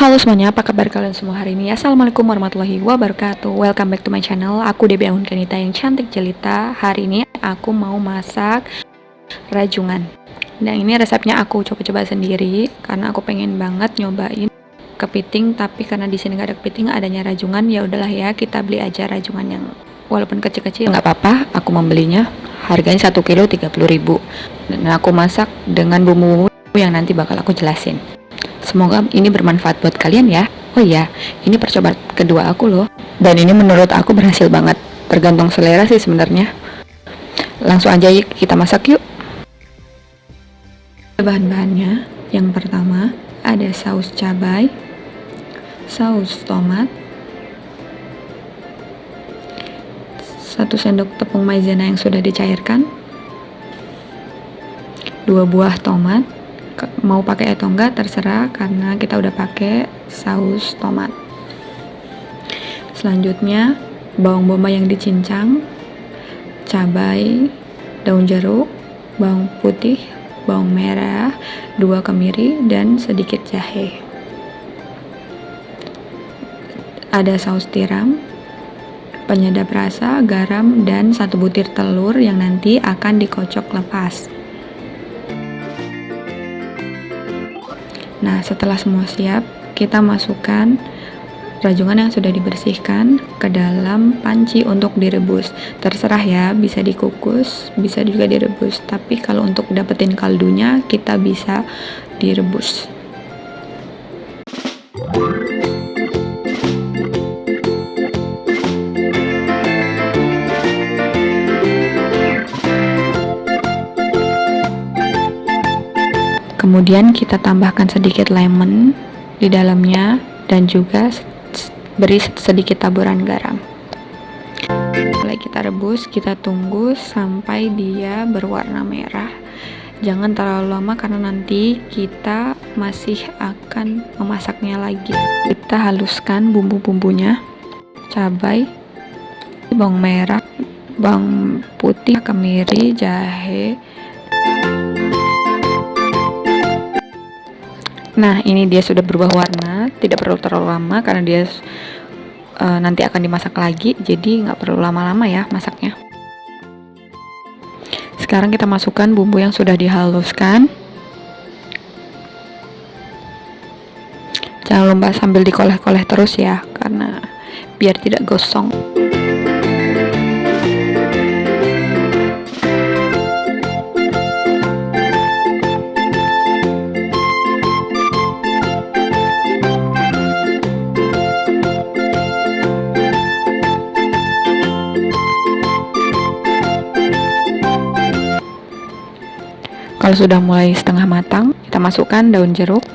Halo semuanya, apa kabar kalian semua hari ini? Assalamualaikum warahmatullahi wabarakatuh. Welcome back to my channel. Aku Debbie Ahun Kanita yang cantik jelita. Hari ini aku mau masak rajungan. Nah, ini resepnya aku coba-coba sendiri karena aku pengen banget nyobain kepiting, tapi karena di sini nggak ada kepiting, adanya rajungan. Ya udahlah ya, kita beli aja rajungan yang walaupun kecil-kecil nggak apa-apa. Aku membelinya, harganya 1 kilo 30.000. Dan aku masak dengan bumbu-bumbu yang nanti bakal aku jelasin. Semoga ini bermanfaat buat kalian ya. Oh iya, ini percobaan kedua aku loh. Dan ini menurut aku berhasil banget. Tergantung selera sih sebenarnya. Langsung aja yuk kita masak yuk. Bahan-bahannya, yang pertama ada saus cabai, saus tomat, 1 sendok tepung maizena yang sudah dicairkan, 2 buah tomat. Mau pakai atau enggak terserah karena kita udah pakai saus tomat. Selanjutnya bawang bombay yang dicincang, cabai, daun jeruk, bawang putih, bawang merah, 2 kemiri, dan sedikit jahe. Ada saus tiram, penyedap rasa, garam, dan 1 butir telur yang nanti akan dikocok lepas. Nah, setelah semua siap, kita masukkan rajungan yang sudah dibersihkan ke dalam panci untuk direbus. Terserah ya, bisa dikukus, bisa juga direbus. Tapi kalau untuk dapetin kaldunya, kita bisa direbus. Kemudian kita tambahkan sedikit lemon di dalamnya dan juga beri sedikit taburan garam. Mulai kita rebus, kita tunggu sampai dia berwarna merah. Jangan terlalu lama karena nanti kita masih akan memasaknya lagi. Kita haluskan bumbu-bumbunya, cabai, bawang merah, bawang putih, kemiri, jahe. Nah, ini dia sudah berubah warna, tidak perlu terlalu lama karena dia nanti akan dimasak lagi, jadi nggak perlu lama-lama ya masaknya. Sekarang kita masukkan bumbu yang sudah dihaluskan. Jangan lupa sambil dikoleh-koleh terus ya, karena biar tidak gosong. Kalau sudah mulai setengah matang, kita masukkan daun jeruk.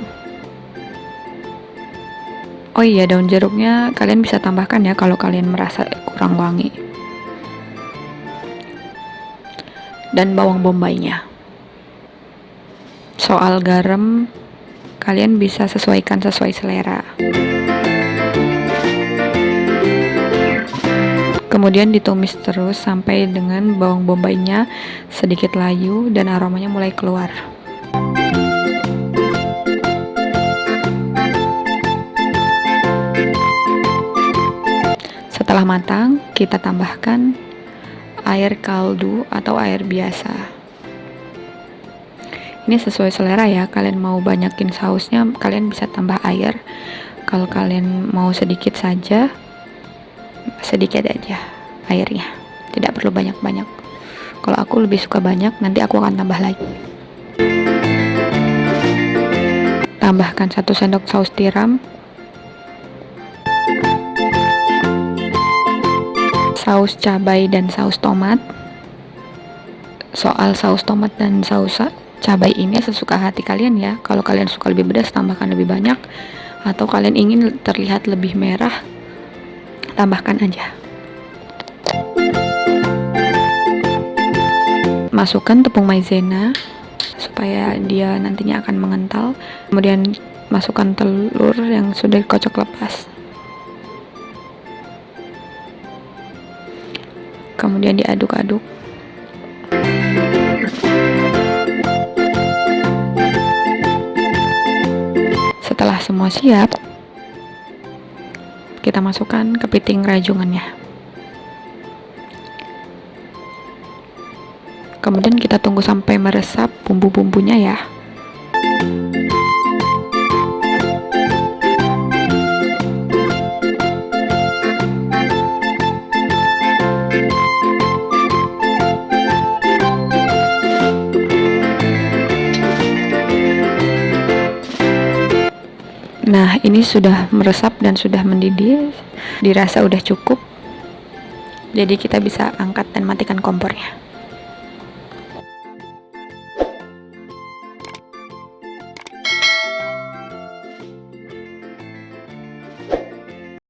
Oh iya, daun jeruknya kalian bisa tambahkan ya kalau kalian merasa kurang wangi. Dan bawang bombaynya. Soal garam, kalian bisa sesuaikan sesuai selera. Kemudian ditumis terus sampai dengan bawang bombaynya sedikit layu dan aromanya mulai keluar. Setelah matang, kita tambahkan air kaldu atau air biasa. Ini sesuai selera ya, kalian mau banyakin sausnya, kalian bisa tambah air. Kalau kalian mau sedikit saja, sedikit aja airnya, tidak perlu banyak-banyak. Kalau aku lebih suka banyak, nanti aku akan tambah lagi. Tambahkan 1 sendok saus tiram, saus cabai dan saus tomat. Soal saus tomat dan saus cabai ini sesuka hati kalian ya. Kalau kalian suka lebih pedas, tambahkan lebih banyak, atau kalian ingin terlihat lebih merah, tambahkan aja. Masukkan tepung maizena supaya dia nantinya akan mengental. Kemudian masukkan telur yang sudah dikocok lepas. Kemudian diaduk-aduk. Setelah semua siap, kita masukkan kepiting rajungannya. Kemudian kita tunggu sampai meresap bumbu-bumbunya ya. Nah, ini sudah meresap dan sudah mendidih, dirasa udah cukup. Jadi kita bisa angkat dan matikan kompornya.